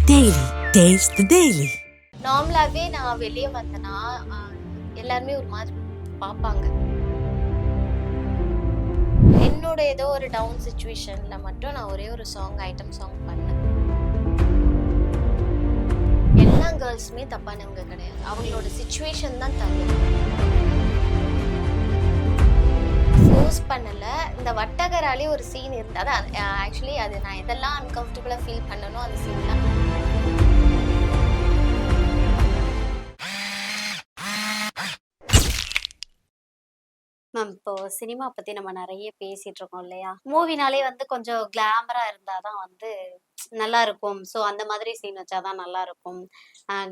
Daily. Taste the Daily. நார்மலாவே நான் வெளியே வந்தேன்னா எல்லாருமே ஒரு மாதிரி பார்ப்பாங்க. என்னோட ஏதோ ஒரு டவுன் சுச்சுவேஷன்ல மட்டும் நான் ஒரே ஒரு ஐட்டம் சாங் பண்ணேன். எல்லா கேர்ள்ஸுமே தப்பானவங்க கிடையாது, அவங்களோட சுச்சுவேஷன் தான் தப்பு. ஃபோர்ஸ் பண்ணல. இந்த வட்டகராலே ஒரு சீன் இருந்து அதான் ஆக்சுவலி அது நான் எதெல்லாம் அன்கம்ஃபர்டபுளா ஃபீல் பண்ணனோ அந்த சீன் தான். மேம், இப்போ சினிமா பத்தி நம்ம நிறைய பேசிட்டு இருக்கோம் இல்லையா? மூவினாலே கொஞ்சம் கிளாமரா இருந்தாதான் நல்லா இருக்கும். ஸோ அந்த மாதிரி சீன் வச்சாதான் நல்லா இருக்கும்.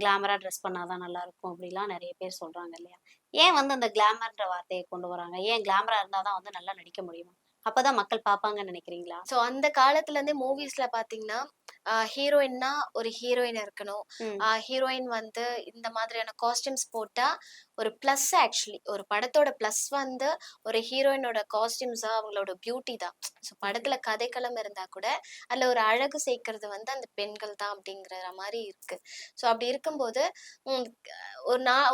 கிளாமரா ட்ரெஸ் பண்ணாதான் நல்லா இருக்கும் அப்படிலாம் நிறைய பேர் சொல்றாங்க இல்லையா? ஏன் அந்த கிளாமர்ன்ற வார்த்தையை கொண்டு வராங்க? ஏன் கிளாமரா இருந்தாதான் நல்லா நடிக்க முடியுமா? அப்பதான் மக்கள் பார்ப்பாங்கன்னு நினைக்கிறீங்களா? ஸோ அந்த காலத்துல இருந்தே மூவிஸ்ல பாத்தீங்கன்னா ஹீரோயின்னா ஒரு ஹீரோயின் இருக்கணும். ஹீரோயின் இந்த மாதிரியான காஸ்டியூம்ஸ் போட்டா ஒரு பிளஸ். ஆக்சுவலி ஒரு படத்தோட பிளஸ் ஒரு ஹீரோயினோட காஸ்டியூம்ஸா அவங்களோட பியூட்டி தான். ஸோ படத்துல கதைக்களம் இருந்தா கூட அதுல ஒரு அழகு சேர்க்கறது அந்த பெண்கள் தான் அப்படிங்கிற மாதிரி இருக்கு. ஸோ அப்படி இருக்கும்போது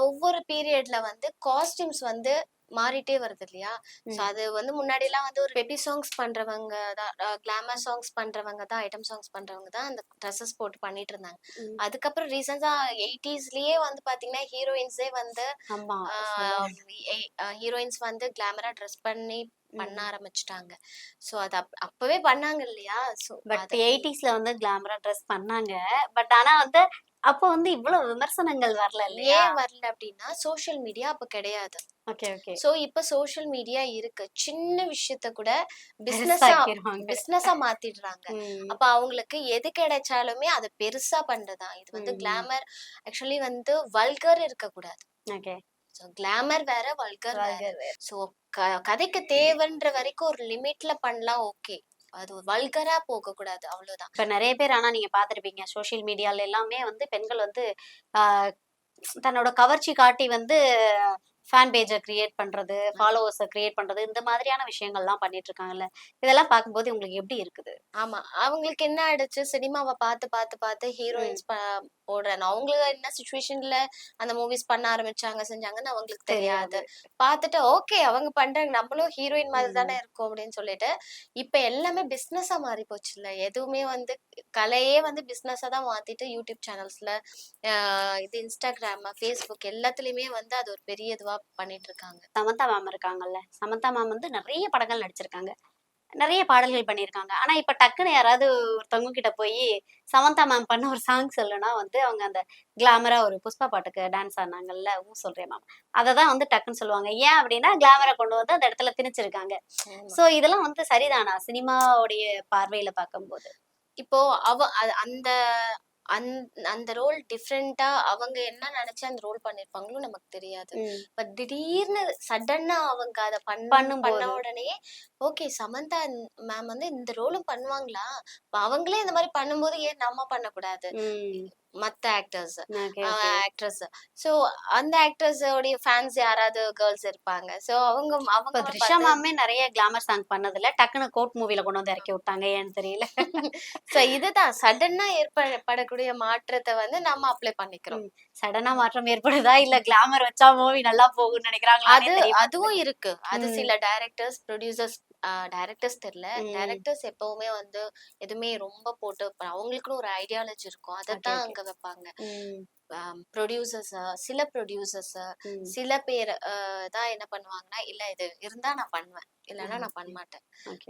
ஒவ்வொரு பீரியட்ல காஸ்டியூம்ஸ் மாறிட்டே வருது இல்லையா? சோ அது முன்னாடி எல்லாம் ஒரு பேபி சாங்ஸ் பண்றவங்க தான், கிளாமர் சாங்ஸ் பண்றவங்க தான், ஐட்டம் சாங்ஸ் பண்றவங்க தான் அந்த ட்ரெஸ்ஸஸ் போட்டு பண்ணிட்டு இருந்தாங்க. அதுக்கப்புறம் ரீசன்ஸா 80ஸ்லயே பாத்தீங்கன்னா ஹீரோயின்ஸே ஹீரோயின்ஸ் கிளாமரா ட்ரெஸ் பண்ண ஆரம்பிச்சிட்டாங்க. சோ அது அப்பவே பண்ணாங்க இல்லையா? சோ பட் 80ஸ்ல கிளாமரா ட்ரெஸ் பண்ணாங்க. பட் ஆனா அப்போ இவ்வளவு விமர்சனங்கள் வரல இல்லையா? ஏன் வரல அப்படின்னா சோஷியல் மீடியா அப்ப கிடையாது. Okay okay. சோ இப்ப சோஷியல் மீடியா இருக்கு. சின்ன விஷயத்த கூட பிசினஸா மாத்திடுறாங்க. அப்ப அவங்களுக்கு எது கிடைச்சாலுமே அதை பெருசா பண்றதா இது கிளாமர். ஆக்சுவலி வல்கர் இருக்க கூடாது. ஓகே. சோ கிளாமர் வேற, வல்கர் வேற. சோ கதைக்கு தேவைன்ற வரைக்கும் ஒரு லிமிட்ல பண்ணலாம். ஓகே, அது வல்கரா போக கூடாது, அவ்வளவுதான். இப்ப நிறைய பேர் ஆனா நீங்க பாத்திருப்பீங்க சோசியல் மீடியால எல்லாமே பெண்கள் ஆஹ் தன்னோட கவர்ச்சி காட்டி ஃபேன் பேஜை கிரியேட் பண்றது, ஃபாலோவர்ஸை கிரியேட் பண்றது, இந்த மாதிரியான விஷயங்கள்லாம் பண்ணிட்டு இருக்காங்கல்ல. இதெல்லாம் பார்க்கும்போது உங்களுக்கு எப்படி இருக்குது? ஆமா, அவங்களுக்கு என்ன ஆயிடுச்சு, சினிமாவை பார்த்து பார்த்து பார்த்து ஹீரோயின்ஸ் போடுறேன் அவங்களுக்கு என்ன சுச்சுவேஷன்ல அந்த மூவிஸ் பண்ண ஆரம்பிச்சாங்க செஞ்சாங்கன்னு அவங்களுக்கு தெரியாது. பார்த்துட்டு ஓகே அவங்க பண்றாங்க, நம்மளும் ஹீரோயின் மாதிரி தானே இருக்கும் அப்படின்னு சொல்லிட்டு இப்ப எல்லாமே பிசினஸா மாறி போச்சு இல்ல. எதுவுமே கலையே பிசினஸா தான் மாத்திட்டு யூடியூப் சேனல்ஸ்ல இது இன்ஸ்டாகிராம், ஃபேஸ்புக் எல்லாத்துலயுமே அது ஒரு பெரிய இதுவா பண்ணிட்டு இருக்காங்க. சமந்தா மேம் இருக்காங்கல்ல, சமந்தா மேம் நிறைய படங்கள் நடிச்சிருக்காங்க, நிறைய பாடல்கள் பண்ணியிருக்காங்க. ஆனா இப்ப டக்குன்னு யாராவது ஒருத்தவங்க கிட்ட போய் சமந்தா மேம் பண்ண ஒரு சாங் சொல்லுனா அவங்க அந்த கிளாமரா ஒரு புஷ்பா பாட்டுக்கு டான்ஸ் ஆனாங்கல்ல, சொல்றேன் மேம், அததான் டக்குன்னு சொல்லுவாங்க. ஏன் அப்படின்னா கிளாமரா கொண்டு அந்த இடத்துல திணிச்சிருக்காங்க. சோ இதெல்லாம் சரிதானா சினிமாவுடைய பார்வையில பார்க்கும்போது? இப்போ அந்த அந்த ரோல் டிஃப்ரெண்டா அவங்க என்ன நினைச்சு அந்த ரோல் பண்ணிருப்பாங்களோ நமக்கு தெரியாது. பட் திடீர்னு சடனா அவங்க அதை பண்ண உடனே ஓகே சமந்தா மேம் இந்த ரோலும் பண்ணுவாங்களா, அவங்களே இந்த மாதிரி பண்ணும்போது ஏன் நம்ம பண்ணக்கூடாது? மத்த ஆக்ட்ரஸ் சோ அந்த ஆக்ட்ரஸ் உடைய ஃபேன்ஸ் யாராவது கேர்ள்ஸ் இருப்பாங்க. சோ அவங்க த்ரிஷா மேமே நிறைய கிளாமர் சாங் பண்ணதுல டக்குனு கோட் மூவில கொண்டு இறக்கி விட்டாங்க, ஏன்னு தெரியல. சோ இதுதான் சடனா ஏற்படக்கூடிய மாற்றத்தை நம்ம அப்ளை பண்ணிக்கிறோம். சடனா மாற்றம் ஏற்படுதா இல்ல கிளாமர் வச்சா மூவி நல்லா போகும்னு நினைக்கிறாங்களா? அதுவும் இருக்கு. அது சில டைரக்டர்ஸ், ப்ரொடியூசர்ஸ், டைரக்டர்ஸ் தெரியல. டைரக்டர்ஸ் எப்பவுமே எதுவுமே ரொம்ப போட்டு அவங்களுக்குன்னு ஒரு ஐடியாலஜி இருக்கும், அதைத்தான் அங்க வைப்பாங்க. சில ப்ரொடியூசர்ஸ் சில பேர் தான் என்ன பண்ணுவாங்கன்னா, இல்ல இது இருந்தா நான் பண்ணுவேன், இல்லைன்னா நான் பண்ண மாட்டேன்,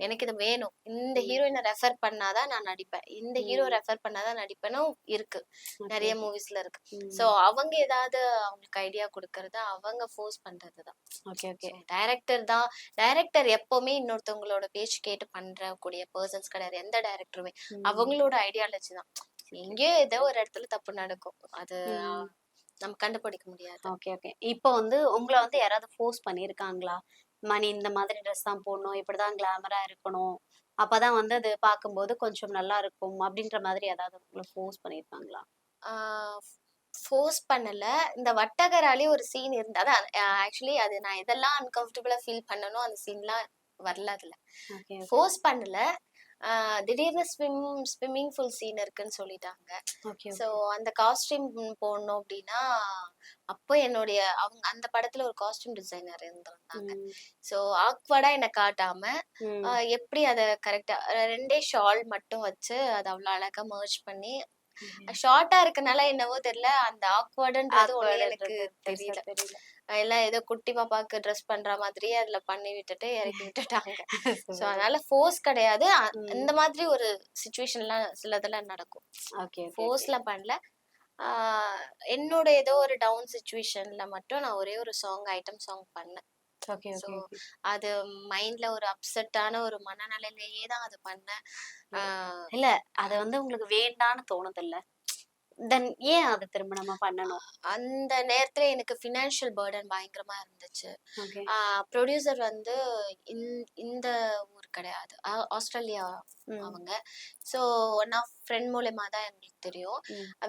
எனக்கு இது வேணும், இந்த ஹீரோயினை ரெஃபர் பண்ணாதான் நான் நடிப்பேன், இந்த ஹீரோ ரெஃபர் பண்ணாதான் நடிப்பேனும் இருக்கு, நிறைய மூவிஸ்ல இருக்கு. சோ அவங்க ஏதாவது அவங்களுக்கு ஐடியா கொடுக்கறது, அவங்க ஃபோர்ஸ் பண்றதுதான். டைரக்டர் எப்பவுமே இன்னொருத்தவங்களோட பேச்சு கேட்டு பண்றக்கூடிய பர்சன்ஸ் கிடையாது. எந்த டைரக்டருமே அவங்களோட ஐடியாலஜி தான். எங்கேயோ ஏதோ ஒரு இடத்துல தப்பு நடக்கும், அது நம்ம கண்டுபிடிக்க முடியாது. Okay okay. இப்போ உங்களை யாராவது ஃபோர்ஸ் பண்ணிருக்காங்களா? மணி இந்த மாதிரி ட்ரெஸ் தான் போடணும், இப்படிதான் கிளாமரா இருக்கணும், அப்பதான் அது பார்க்கும்போது கொஞ்சம் நல்லா இருக்கும் அப்படின்ற மாதிரி ஏதாவது உங்களை ஃபோர்ஸ் பண்ணிருக்காங்களா? ஃபோர்ஸ் பண்ணல. இந்த வட்டகராலே ஒரு சீன் இருந்து அதான் ஆக்சுவலி அது நான் எதெல்லாம் அன்கம்ஃபர்டபுளா ஃபீல் பண்ணனோ அந்த சீன்லாம் வரல. அதுல ஃபோர்ஸ் பண்ணல. திடீர்னு ஸ்விம்மிங் பூல் சீன் இருக்குன்னு சொல்லிட்டாங்க. ஓகே ஸோ அந்த காஸ்டியூம் போடணும் அப்படின்னா, அப்போ அவங்க அந்த படத்துல ஒரு காஸ்டியூம் டிசைனர் இருந்திருந்தாங்க. ஸோ ஆக்வர்டா என்ன காட்டாம எப்படி அதை கரெக்டா 2 ஷால் மட்டும் வச்சு அதை அவ்வளோ அழகா மர்ஜ் பண்ணி ஷார்ட்டா இருக்கனால என்னவோ தெரியல, அந்த ஆக்வர்டுன்றது ஒண்ணு எனக்கு தெரியல. எல்லாம் ஏதோ குட்டி பாப்பாக்கு ட்ரெஸ் பண்ற மாதிரியே அதுல பண்ணி விட்டுட்டு இறக்கி விட்டுட்டாங்க. சோ அதனால ஃபோர்ஸ் கிடையாது. இந்த மாதிரி ஒரு சிச்சுவேஷன்லாம் சிலதெல்லாம் நடக்கும். ஃபோர்ஸ்லாம் பண்ணல. என்னோட ஏதோ ஒரு டவுன் சிச்சுவேஷன்ல மட்டும் நான் ஒரே ஒரு ஐட்டம் சாங் பண்ணேன். ஸோ அது மைண்ட்ல ஒரு அப்செட்டான ஒரு மனநிலையிலேயே தான் அது பண்ணேன். இல்ல அது வந்து உங்களுக்கு வேண்டான்னு தோணுது இல்ல, தென் ஏன் அது திரும்ப நம்ம பண்ணணும்? அந்த நேரத்துல எனக்கு ஃபினான்ஷியல் பர்டன் பயங்கரமா இருந்துச்சு. ப்ரொடியூசர் வந்து இந்த ஊர் கிடையாது, ஆஸ்திரேலியா அவங்க. ஸோ ஒன் ஆஃப் ஃப்ரெண்ட் மூலயமா தான் எங்களுக்கு தெரியும்.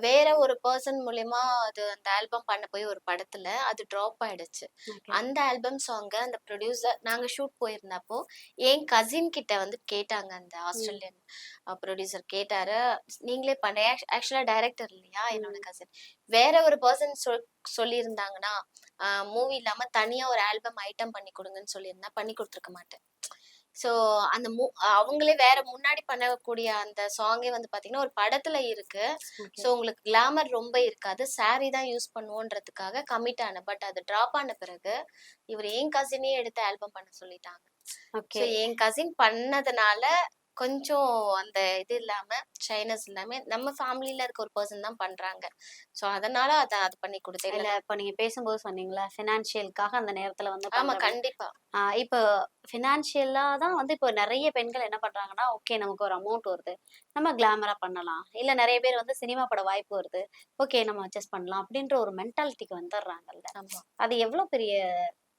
வேற ஒரு பர்சன் மூலயமா அது அந்த ஆல்பம் பண்ண போய் ஒரு படத்துல அது ட்ராப் ஆயிடுச்சு. அந்த ஆல்பம் சாங்க அந்த ப்ரொடியூசர் நாங்க ஷூட் போயிருந்தப்போ என் கசின் கிட்ட வந்து கேட்டாங்க. அந்த ஆஸ்திரேலியன் ப்ரொடியூசர் கேட்டாரு, நீங்களே பண்ண ஆக்சுவலா டைரக்டர் இல்லையா என்னோட கசின், வேற ஒரு பர்சன் சொல்லியிருந்தாங்கன்னா மூவி இல்லாம தனியா ஒரு ஆல்பம் ஐட்டம் பண்ணி கொடுங்கன்னு சொல்லியிருந்தா பண்ணி கொடுத்துருக்க மாட்டேன். ஸோ அந்த அவங்களே வேற முன்னாடி பண்ணக்கூடிய அந்த சாங்கே வந்து பாத்தீங்கன்னா ஒரு படத்துல இருக்கு. ஸோ உங்களுக்கு கிளாமர் ரொம்ப இருக்காது, சாரி தான் யூஸ் பண்ணுவோன்றதுக்காக கமிட் ஆன. பட் அது டிராப் ஆன பிறகு இவர் என் கசினே எடுத்து ஆல்பம் பண்ண சொல்லிட்டாங்க. ஸோ என் கசின் பண்ணதுனால கொஞ்சம் அந்த இது இல்லாம ஷைனஸ் இல்லாம நம்ம ஃபேமிலில இருக்க ஒரு பர்சன் தான் பண்றாங்க. ஸோ அதனால அது பண்ணி கொடுத்தேன். இல்ல இப்ப நீங்க பேசும்போது சொன்னீங்களா ஃபினான்ஷியலுக்காக அந்த நேரத்துல வந்து ஆமா கண்டிப்பா. இப்போ ஃபினான்ஷியலா தான் வந்து இப்போ நிறைய பெண்கள் என்ன பண்றாங்கன்னா, ஓகே நமக்கு ஒரு அமௌண்ட் வருது, நம்ம கிளாமரா பண்ணலாம். இல்ல நிறைய பேர் வந்து சினிமா பட வாய்ப்பு வருது, ஓகே நம்ம அட்ஜஸ்ட் பண்ணலாம் அப்படின்ற ஒரு மென்டாலிட்டிக்கு வந்துடுறாங்கல்ல. அது எவ்வளவு பெரிய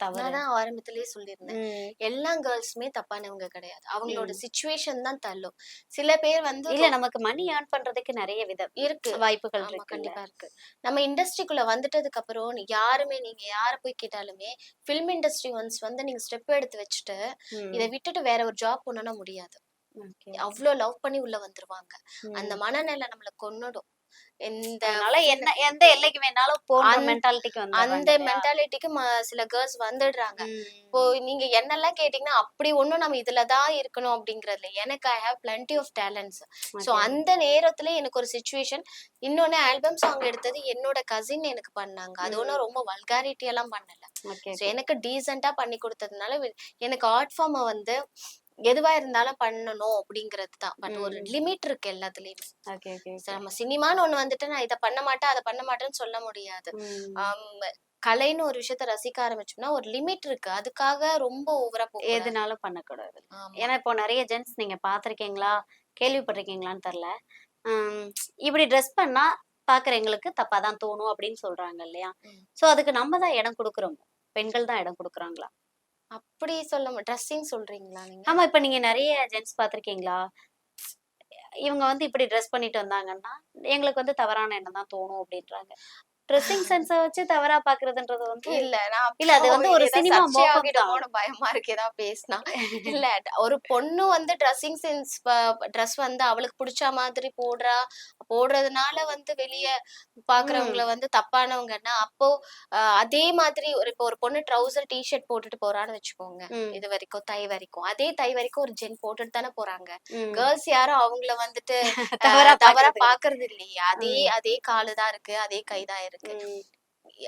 தவறு. நான் ஆரம்பத்திலேயே சொல்லியிருந்தேன், எல்லா கேர்ள்ஸுமே தப்பானவங்க கிடையாது, அவங்களோட சிச்சுவேஷன் தான் தள்ளும். சில பேர் வந்து இல்ல நமக்கு மணி ஏர்ன் பண்றதுக்கு நிறைய விதம் இருக்கு, வாய்ப்புகள் கண்டிப்பா இருக்கு. நம்ம இண்டஸ்ட்ரிக்குள்ள வந்துட்டதுக்கு அப்புறம் யாருமே நீங்க யார போய் கேட்டாலுமே ஃபிலிம் இண்டஸ்ட்ரி ஒன்ஸ் வந்து நீங்க ஸ்டெப் எடுத்து வச்சுட்டு இதை விட்டுட்டு வேற ஒரு ஜாப் பண்ணனா முடியாது. அவ்வளோ லவ் பண்ணி உள்ள வந்துருவாங்க. அந்த மனநிலை நம்மள கொன்னுடும். எந்த எல்லைக்கு வேணாலும் போற மென்டாலிட்டிக்கு வந்து அந்த மென்டாலிட்டிக்கு சில கேர்ள்ஸ் வந்துடுறாங்க. இப்போ நீங்க என்னெல்லாம் கேட்டீங்கன்னா அப்படி ஒண்ணும் நம்ம இதுலதான் இருக்கணும் அப்படிங்கறதுல எனக்கு I have plenty of talents. So அந்த நேரத்துல எனக்கு ஒரு சிச்சுவேஷன். இன்னொன்னு ஆல்பம் சாங் எடுத்தது என்னோட கசின் எனக்கு பண்ணாங்க. அது ஒன்னும் ரொம்ப வல்காரிட்டி எல்லாம் பண்ணல. எனக்கு டீசெண்டா பண்ணி கொடுத்ததுனால எனக்கு ஆர்ட் ஃபார்ம் வந்து எதுவா இருந்தாலும் பண்ணணும் அப்படிங்கிறது தான். பட் ஒரு லிமிட் இருக்கு எல்லாத்துலயுமே. நம்ம சினிமான்னு ஒண்ணு வந்துட்டு நான் இதை பண்ண மாட்டேன் அதை பண்ண மாட்டேன்னு சொல்ல முடியாது. கலைன்னு ஒரு விஷயத்த ரசிக்க ஆரம்பிச்சோம்னா ஒரு லிமிட் இருக்கு, அதுக்காக ரொம்ப ஓவரா எதுனாலும் பண்ணக்கூடாது. ஏன்னா இப்போ நிறைய ஜென்ஸ் நீங்க பாத்திருக்கீங்களா கேள்விப்பட்டிருக்கீங்களான்னு தெரியல, இப்படி ட்ரெஸ் பண்ணா பாக்குறவங்களுக்கு தப்பா தான் தோணும் அப்படின்னு சொல்றாங்க இல்லையா. சோ அதுக்கு நம்ம தான் இடம் கொடுக்குறோம், பெண்கள் தான் இடம் கொடுக்குறாங்களா? அப்படி சொல்ல ட்ரெஸ்ஸிங் சொல்றீங்களா நீங்க? ஆமா இப்ப நீங்க நிறைய ஜென்ஸ் பாத்திருக்கீங்களா, இவங்க வந்து இப்படி ட்ரெஸ் பண்ணிட்டு வந்தாங்கன்னா எங்களுக்கு வந்து தவறான எண்ணம் தான் தோணும் அப்படின்றாங்க. ட்ரெஸ்ஸிங் சென்ஸ வச்சு தவறா பாக்குறதுன்றது வந்து இல்ல அது வந்து ஒரு சினிமா மோகம் பயமா இருக்கு ஏதாவது பேசினா. இல்ல ஒரு பொண்ணு வந்து ட்ரெஸ்ஸிங் சென்ஸ் ட்ரெஸ் வந்து அவளுக்கு பிடிச்ச மாதிரி போடுறதுனால வந்து வெளிய பாக்குறவங்கள வந்து தப்பானவங்கன்னா அப்போ அதே மாதிரி இப்போ ஒரு பொண்ணு ட்ரௌசர் டிஷர்ட் போட்டுட்டு போறான்னு வச்சுக்கோங்க, இது வரைக்கும் தை வரைக்கும் அதே தை வரைக்கும் ஒரு ஜென் போட்டுட்டு தானே போறாங்க. கேர்ள்ஸ் யாரும் அவங்கள வந்துட்டு தவறா பாக்குறது இல்லையே. அதே காலுதான் இருக்கு, அதே கைதான் இருக்கு.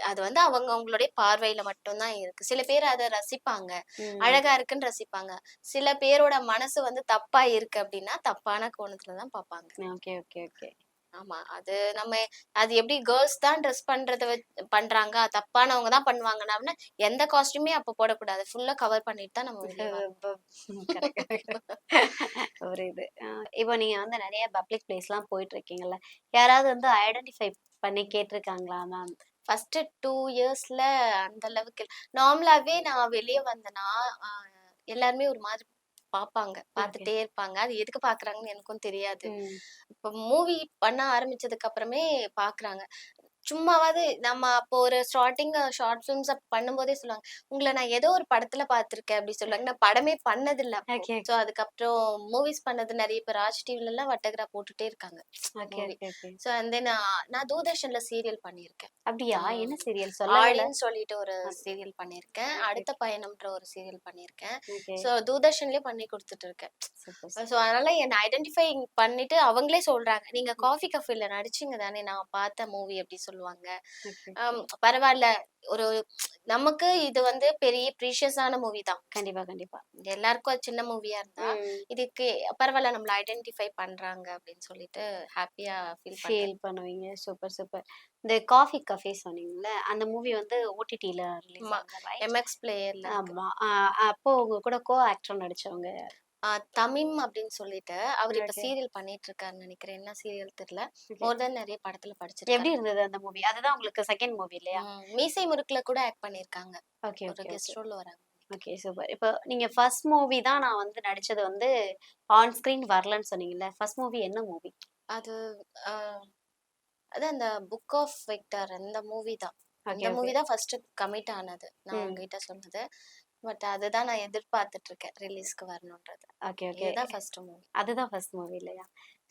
அது வந்து அவங்களுடைய பார்வையில மட்டும்தான் இருக்கு. சில பேர் அதை ரசிப்பாங்க, அழகா இருக்குன்னு ரசிப்பாங்க. சில பேரோட மனசு வந்து தப்பா இருக்கு அப்படின்னா தப்பான கோணத்துலதான் பாப்பாங்க. ஆமா அது அது எப்படி கேர்ள்ஸ் தான் ட்ரெஸ் பண்றாங்க தப்பானவங்க தான் பண்ணுவாங்கன்னா அப்படின்னா எந்த காஸ்டியூமே அப்ப போடக்கூடாது, ஃபுல்லா கவர் பண்ணிட்டு தான் நம்ம ஒரு இது. இப்போ நீங்க வந்து நிறைய பப்ளிக் பிளேஸ் எல்லாம் போயிட்டு இருக்கீங்கல்ல, யாராவது வந்து ஐடென்டிஃபை பண்ணி கேட்டிருக்காங்களா மேம்? ஃபர்ஸ்ட் 2 இயர்ஸ்ல அந்த அளவுக்கு நார்மலாவே நான் வெளியே வந்தேன்னா எல்லாருமே ஒரு மாதிரி பாப்பாங்க, பாத்துட்டே இருப்பாங்க. அது எதுக்கு பாக்குறாங்கன்னு எனக்கும் தெரியாது. இப்ப மூவி பண்ண ஆரம்பிச்சதுக்கு அப்புறமே பாக்குறாங்க. சும்மாவாவது நம்ம அப்போ ஒரு ஸ்டார்டிங் ஷார்ட் ஃபிலிம்ஸ் பண்ணும்போதே சொல்லுவாங்க, உங்களை நான் ஏதோ ஒரு படத்துல பார்த்திருக்கேன் அப்படி சொல்லுவாங்க. நான் படமே பண்ணதில்ல அப்போ. ஓகே ஸோ அதுக்கப்புறம் மூவிஸ் பண்ணது நிறைய பேர் ராஜ் டிவில எல்லாம் வட்டகிரா போட்டுட்டே இருக்காங்க okay movie. Okay okay. So அந்த நான் தூர்தர்ஷன்ல சீரியல் பண்ணியிருக்கேன். அப்படியா? என்ன சீரியல் சொல்லவே இல்ல. ஆழின்னு சொல்லிட்டு ஒரு சீரியல் பண்ணியிருக்கேன். அடுத்த பயணம்ன்ற ஒரு சீரியல் பண்ணியிருக்கேன். ஓகே. ஸோ தூர்தர்ஷன்லயே பண்ணி கொடுத்துட்டு இருக்கேன். சூப்பர் ஸோ அதனால என்ன ஐடென்டிஃபை பண்ணிட்டு அவங்களே சொல்றாங்க, நீங்க காஃபி கஃபேல நடிச்சீங்க தானே, நான் பார்த்த மூவி அப்படி சொல்லுவாங்க. ஓகே. பரவாயில்ல, ஒரு நமக்கு இது வந்து பெரிய ப்ரீஷியஸான மூவி தான். கண்டிப்பா கண்டிப்பா. எல்லாருக்கும் அது சின்ன மூவியா இருந்தா இதுக்கு பரவாயில்ல, நம்மள ஐடென்டிஃபை பண்றாங்க அப்படின்னு சொல்லிட்டு ஹாப்பியா ஃபீல் ஃபீல் பண்ணுவீங்க. Super super. இந்த காஃபி கஃபே சொன்னீங்கல்ல, அந்த மூவி வந்து ஓடிடில ரிலீஸ் ஆகுது ரைட்? எம்எக்ஸ் பிளேயர்ல. ஆமா. அப்போ உங்க கூட கோ ஆக்டர் நடிச்சவங்க? தமிம் அப்படின்னு சொல்லிட்டு அவர் இப்ப Okay. சீரியல் பண்ணிட்டு இருக்காருன்னு நினைக்கிறேன். என்ன சீரியல் தெரியல. Okay. மோர் தென் நிறைய படத்துல எப்படி படிச்சிருக்காரு. இருந்தது அந்த மூவி? அதுதான் உங்களுக்கு செகண்ட் மூவி இல்லையா? மீசை முறுக்குல கூட ஆக்ட் பண்ணிருக்காங்க. ஓகே ஒரு ஓகே கெஸ்ட் ரோல்ல வராங்க. Okay super. இப்போ நீங்க ஃபர்ஸ்ட் மூவி தான் நான் வந்து நடிச்சது வந்து ஆன் ஸ்கிரீன் வரலன்னு சொன்னீங்கல்ல. ஃபர்ஸ்ட் மூவி என்ன மூவி? அது ஆஹ், அது அந்த புக் ஆஃப் விக்டர் அந்த மூவி தான். ஓகே அந்த ஓகே. மூவி தான் ஃபர்ஸ்ட் கமிட் ஆனது. நான் உங்ககிட்ட சொன்னது. பட் அதுதான் நான் எதிர்பார்த்துட்டு இருக்கேன் ரிலீஸ்க்கு வரணும்ன்றது. Okay okay. இதுதான் ஃபர்ஸ்ட் மூவி. அதுதான் ஃபர்ஸ்ட் மூவி இல்லையா?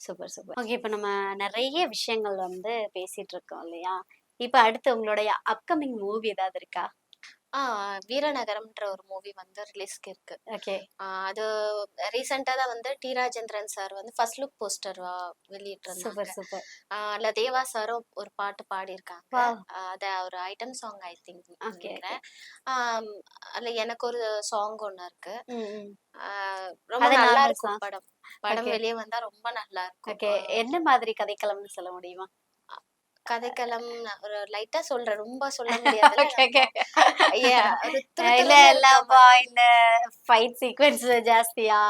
Super super. ஓகே, இப்போ நம்ம நிறைய விஷயங்கள் வந்து பேசிட்டு இருக்கோம் இல்லையா? இப்போ அடுத்து உங்களுடைய அப்கமிங் மூவி ஏதாவது இருக்கா? வீரநகரம்ன்ற ஒரு மூவி வந்து ரிலீஸ்க்கு இருக்கு. ஓகே. அது ரீசெண்டா தான் வந்து டி ராஜேந்திரன் சார் வந்து ஃபர்ஸ்ட் லுக் போஸ்டர் வெளியிட்டிருந்தாங்க. Super super. அதுல தேவா சாரும் ஒரு பாட்டு பாடியிருக்காங்க. வாவ். அத ஒரு item song I think okay. நினைக்கிறேன். அதுல எனக்கு ஒரு சாங் ஒண்ணு இருக்கு. ம். ரொம்ப அது நல்லா நார்மல் இருக்கும் சாங். படம். படம் ஓகே. வெளியே வந்தா ரொம்ப நல்லா இருக்கும். ஓகே. என்ன மாதிரி கதைக்களம்னு சொல்ல முடியுமா? கதைக்களம் நான் ஒரு லைட்டா சொல்றேன், ரொம்ப சொல்ல முடியாதுல்ல. Okay okay. ஒரு இல்ல துருதுருன்னு இருக்க லவ்வா, இல்ல ஃபைட் சீக்வென்ஸ் ஜாஸ்தியா,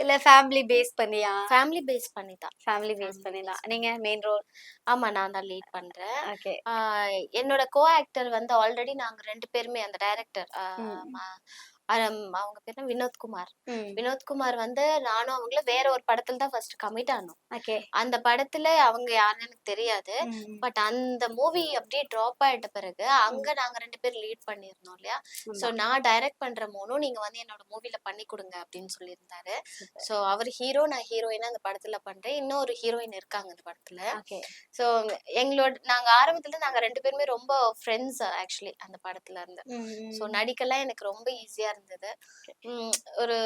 இல்ல ஃபேமிலி பேஸ் பண்ணியா? ஃபேமிலி பேஸ் பண்ணி தான். ஃபேமிலி பேஸ் ஃபேமிலி பண்ணி தான். பேஸ் நீங்க மெயின் ரோல்? ஆமா, நான் தான் லீட் பண்றேன். ஓகே. என்னோட கோ ஆக்டர் வந்து ஆல்ரெடி நாங்க 2 பேருமே அந்த டைரக்டர் ம். அவங்க பேர் என்ன? வினோத்குமார். ம். வினோத்குமார் வந்து நானும் அவங்களும் வேற ஒரு படத்துல தான் ஃபர்ஸ்ட் கமிட் ஆனோம். ஓகே. அந்த படத்துல அவங்க யாருன்னு எனக்கு தெரியாது. ம். பட் அந்த மூவி அப்படியே ட்ராப் ஆயிட்ட பிறகு அங்க ம். நாங்க 2 பேர் லீட் பண்ணியிருந்தோம் இல்லையா? சோ ஆமா. நான் டைரக்ட் பண்ற மோனும் நீங்க வந்து என்னோட மூவில பண்ணி கொடுங்க அப்படின்னு சொல்லியிருந்தாரு. சூப்பர். சோ அவர் ஹீரோ, நான் ஹீரோயினா அந்த படத்துல பண்றேன். இன்னும் ஒரு ஹீரோயின் இருக்காங்க அந்த படத்துல. ஓகே. சோ நாங்க ஆரம்பத்துல நாங்க 2 பேருமே ரொம்ப ஃப்ரெண்ட்ஸ் ஆக்சுவலி அந்த படத்துல இருந்து. சோ ம். நடிக்கலாம் எனக்கு ரொம்ப ஈஸியா இருந்தது. ஒரு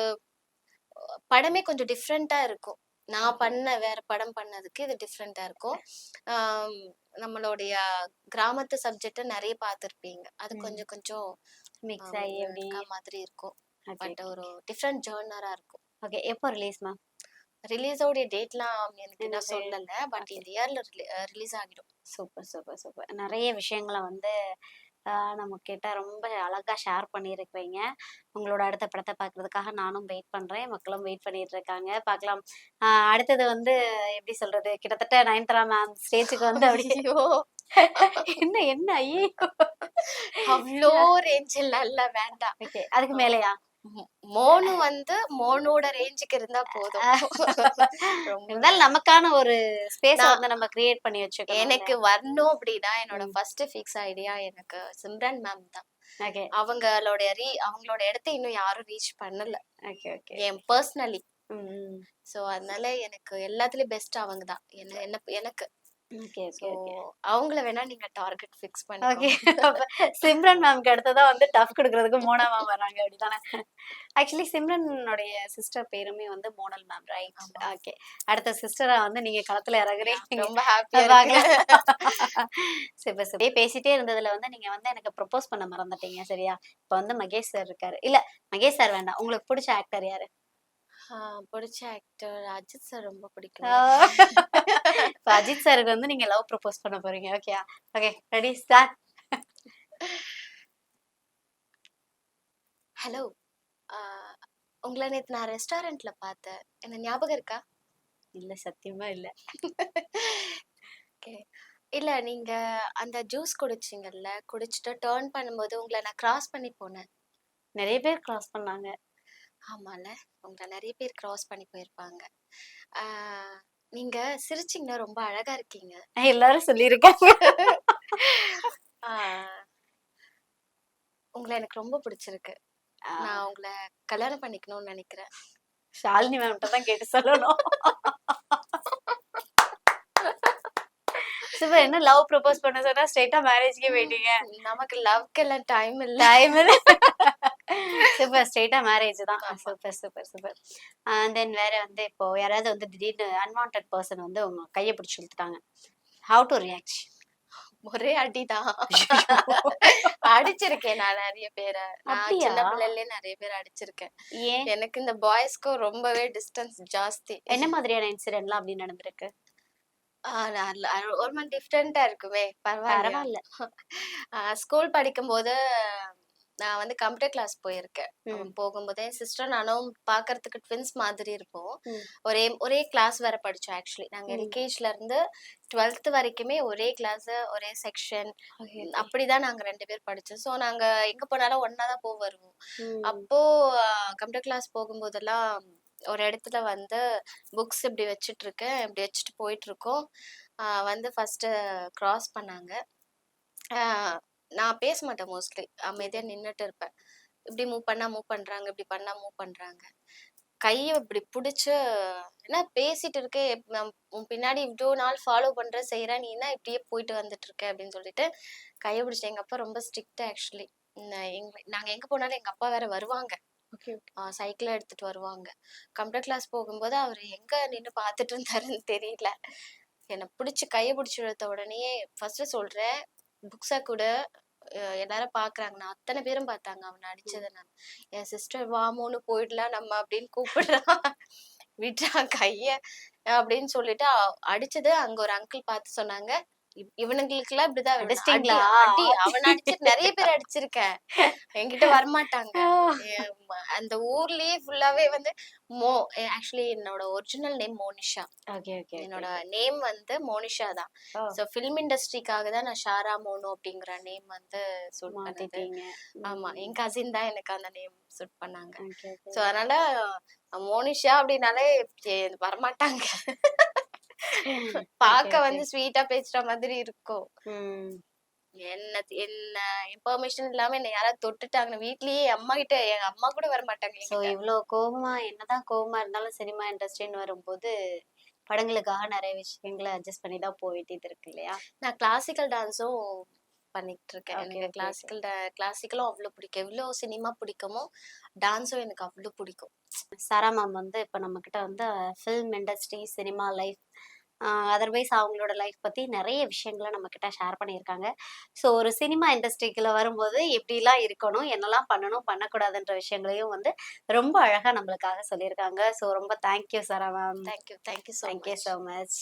படமே கொஞ்சம் டிஃப்ரெண்டா இருக்கும். நான் ஓகே. பண்ண வேற படம் பண்ணதுக்கு இது டிஃப்ரெண்டா இருக்கும். ஆம், நம்மளுடைய கிராமத்து சப்ஜெக்ட நிறைய பார்த்திருப்பீங்க. அது ம். கொஞ்சம் கொஞ்சம் மிக்ஸ் ஆகி அப்படி. இருக்கா மாதிரி இருக்கும். ஓகே பட் ஒரு டிஃப்ரெண்ட் ஜேர்னரா இருக்கும். ஓகே. எப்போ ரிலீஸ் மேம்? ரிலீஸோடைய டேட்லாம் எனக்கு என்ன இன்னும் சொல்லல. But okay. இந்த இயர்ல ரிலீஸ் ஆகிடும். Super super super. நிறைய விஷயங்களை வந்து நம்ம கிட்ட ரொம்ப அழகா ஷேர் பண்ணியிருக்கிறீங்க. உங்களோட அடுத்த படத்தை பார்க்கறதுக்காக நானும் வெயிட் பண்றேன். மக்களும் வெயிட் பண்ணிட்டு இருக்காங்க. பார்க்கலாம். அடுத்தது வந்து எப்படி சொல்றது? கிட்டத்தட்ட நயன்தாரா மேம் ஸ்டேஜுக்கு வந்து அப்படியே ஐயோ, என்ன என்ன ஐயோ. அவ்வளோ ரேஞ்சில் இல்ல, வேண்டாம். ஓகே. அதுக்கு மேலயா? மோனு வந்து மோனோட ரேஞ்சுக்கு இருந்தா போதும். ரொம்ப இருந்தாலும் நமக்கான ஒரு ஸ்பேஸ நான் வந்து நம்ம கிரியேட் பண்ணி வச்சுக்கணும். எனக்கு வரணும் அப்படின்னா என்னோட ம். ஃபர்ஸ்ட் ஃபிக்ஸ் ஐடியா எனக்கு சிம்ரன் மேம் தான். ஓகே அவங்களோட இடத்தை இன்னும் யாரும் ரீச் பண்ணல ஓகே ஓகே. என் பர்சனலி. ம். சோ அதனால எனக்கு எல்லாத்துலயும் பெஸ்ட் அவங்க தான் எனக்கு. Okay so okay okay. அவங்கள வேணா நீங்க டார்கெட் ஃபிக்ஸ் ஓகே. பண்ணிக்கோங்க. அப்ப சிம்ரன் மேம்க்கு அடுத்ததா வந்து டஃப் கொடுக்கறதுக்கு மோனா மேம் வராங்க அப்படிதானே? ஆக்சுவலி சிம்ரனுடைய சிஸ்டர் பேருமே வந்து மோனல் மேம் ரைட்? ஆமா. ஓகே. அடுத்த சிஸ்டரா வந்து நீங்க களத்துல இறங்குறீங்க. ரொம்ப ஹாப்பியா பார்க்கலாம். இருக்கு. Super super. பேசிட்டே இருந்ததுல வந்து நீங்க வந்து எனக்கு ப்ரொபோஸ் பண்ண மறந்துட்டீங்க சரியா? இப்ப வந்து மகேஷ் சார் இருக்காரு. இல்ல மகேஷ் சார் வேண்டாம். உங்களுக்கு பிடிச்ச ஆக்டர் யாரு? பிடிச்ச ஆக்டர் அஜித் சார் ரொம்ப ஆ. பிடிக்கும். இப்ப அஜித் சாருக்கு வந்து நீங்க லவ் ப்ரொபோஸ் பண்ண போறீங்க. ஓகேயா? ஓகே. Ready start. ஹலோ, உங்களை நேத்து நான் ரெஸ்டாரண்ட்ல பார்த்தேன். என்ன ஞாபகம் இருக்கா? இல்ல சத்தியமா இல்ல. ஓகே. இல்ல, நீங்க அந்த ஜூஸ் குடிச்சீங்கல்ல, குடிச்சிட்டு டர்ன் பண்ணும்போது உங்களை நான் கிராஸ் பண்ணி போனேன். நிறைய பேர் கிராஸ் பண்ணாங்க. ஆமால, உங்களை நிறைய பேர் கிராஸ் பண்ணி போயிருப்பாங்க. ஆஹ் நீங்க சிரிச்சீங்கன்னா ரொம்ப அழகா இருக்கீங்க. எல்லாரும் சொல்லியிருக்காங்க. உங்களை எனக்கு ரொம்ப பிடிச்சிருக்கு. நான் உங்களை கல்யாணம் பண்ணிக்கணும்னு நினைக்கிறேன். ஷாலினி மேம்கிட்ட தான் கேட்டு சொல்லணும். சூப்பர். என்ன லவ் ப்ரொபோஸ் பண்ண சொன்னா ஸ்ட்ரைட்டா மேரேஜ்க்கே போயிட்டீங்க. நமக்கு லவ்க்கு எல்லாம் டைம் இல்ல. சூப்பர். ஸ்ட்ரைட்டா மேரேஜ் தான். Super super super. தென் வேற வந்து இப்போ யாராவது வந்து திடீர்னு அன்வான்டட் பர்சன் வந்து உங்க கையை பிடிச்சி இழுத்துட்டாங்க, ஹவு டு ரியாக்ட்? ஒரே அடிதான். அடிச்சிருக்கேன் நான் நிறைய பேரை. நான் சின்ன பிள்ளைல நிறைய பேர் அடிச்சிருக்கேன். எனக்கு இந்த பாய்ஸ்க்கும் ரொம்பவே டிஸ்டன்ஸ் ஜாஸ்தி. என்ன மாதிரியான இன்சிடென்ட்லாம் அப்படி நடந்திருக்கு? ஒரு மாதிரி டிஃப்ரெண்டா இருக்குமே. பரவாயில்ல. ஸ்கூல் படிக்கும் போது நான் வந்து கம்ப்யூட்டர் கிளாஸ் போயிருக்கேன். போகும்போது என் சிஸ்டர் நானும் பாக்குறதுக்கு ட்வின்ஸ் மாதிரி இருப்போம். ஒரே கிளாஸ் வேற படிச்சோம். ஆக்சுவலி நாங்க எல்கேஜில இருந்து 12th வரைக்குமே ஒரே கிளாஸ், ஒரே செக்ஷன், அப்படிதான் நாங்க 2 பேர் படிச்சோம். ஸோ நாங்க எங்க போனாலும் ஒன்னாதான் வருவோம். அப்போ கம்ப்யூட்டர் கிளாஸ் போகும்போதெல்லாம் ஒரு இடத்துல வந்து புக்ஸ் இப்படி வச்சுட்டு இருக்கேன், இப்படி வச்சுட்டு போயிட்டு இருக்கோம். வந்து ஃபர்ஸ்ட் கிராஸ் பண்ணாங்க. நான் பேச மாட்டேன், மோஸ்ட்லி அமைதியா நின்னுட்டு இருப்பேன். இப்படி மூவ் பண்றாங்க, இப்படி பண்ணா மூவ் பண்றாங்க. கையை இப்படி பிடிச்சு, என்ன பேசிட்டு இருக்கே, உன் பின்னாடி இவ்வளோ நாள் ஃபாலோ பண்ற செய்யற, நீ என்ன இப்படியே போயிட்டு வந்துட்டு இருக்க அப்படின்னு சொல்லிட்டு கையை பிடிச்சிட்டு. எங்க அப்பா ரொம்ப ஸ்ட்ரிக்ட் ஆக்சுவலி. நாங்க எங்க போனாலும் எங்க அப்பா வேற வருவாங்க, சைக்கிள் எடுத்துட்டு வருவாங்க. கம்ப்யூட்டர் கிளாஸ் போகும்போது அவர் எங்க நின்று பார்த்துட்டு இருந்தாருன்னு தெரியல. என்னை பிடிச்சி கையை பிடிச்சி இழுத்த உடனே ஃபர்ஸ்ட் சொல்றேன், புக்ஸை கூட எல்லாரும் பாக்குறாங்க. நான் அத்தனை பேரும் பார்த்தாங்க அவனை அடிச்சதை. நான் என் சிஸ்டர் வாமோன்னு போயிடலாம் நம்ம அப்படின்னு கூப்பிடுறான். விட்டுறான் கைய அப்படின்னு சொல்லிட்டு அடிச்சது. அங்க ஒரு அங்கிள் பார்த்து சொன்னாங்க, இவனுங்களுக்கு எல்லாம் இப்படிதான் அடிச்சிட்டீங்களா? அடி அவன் அடிச்சு நிறைய பேர் அடிச்சிருக்கேன். என்கிட்ட வரமாட்டாங்க. அந்த ஊர்லயே ஃபுல்லாவே வந்து ஆக்சுவலி என்னோட ஒரிஜினல் நேம் மோனிஷா. என்னோட நேம் வந்து மோனிஷா தான். சோ ஃபிலிம் இண்டஸ்ட்ரிக்காக தான் நான் ஷாரா மோனு அப்படிங்கிற நேம் வந்து சூட் பண்ணது. ஆமா, என் கசின் தான் எனக்கு அந்த நேம் சூட் பண்ணாங்க. சோ அதனால மோனிஷா அப்படின்னாலே வரமாட்டாங்க. பாக்க வந்து ஸ்வீட்டா பேசுற மாதிரி இருக்கும். என்ன என் பெர்மிஷன் இல்லாம என்ன யாராவது தொட்டுட்டாங்க வீட்லயே, அம்மா கிட்ட, எங்க அம்மா கூட வர மாட்டாங்க. சோ இவ்வளவு கோபமா, என்னதான் கோபமா இருந்தாலும் சினிமா இண்டஸ்ட்ரின்னு வரும்போது படங்களுக்காக நிறைய விஷயங்களை அட்ஜஸ்ட் பண்ணி தான் போயிட்டு இருக்கு இல்லையா? நான் கிளாசிக்கல் டான்ஸும் பண்ணிட்டு இருக்கேன். எனக்கு கிளாசிக்கலும் அவ்வளவு பிடிக்கும். எவ்வளவு சினிமா பிடிக்குமோ டான்ஸும் எனக்கு அவ்வளவு பிடிக்கும். சாரா மேம் வந்து இப்ப நம்ம கிட்ட வந்து film industry, cinema life, otherwise அவங்களோட லைஃப் பத்தி நிறைய விஷயங்களை நம்ம கிட்ட ஷேர் பண்ணியிருக்காங்க. ஸோ ஒரு சினிமா இண்டஸ்ட்ரிக்குள்ள வரும்போது எப்படிலாம் இருக்கணும், என்னெல்லாம் பண்ணணும், பண்ணக்கூடாதுன்ற விஷயங்களையும் வந்து ரொம்ப அழகா நம்மளுக்காக சொல்லியிருக்காங்க. ஸோ ரொம்ப தேங்க்யூ சாரா மேம். Thank you so much.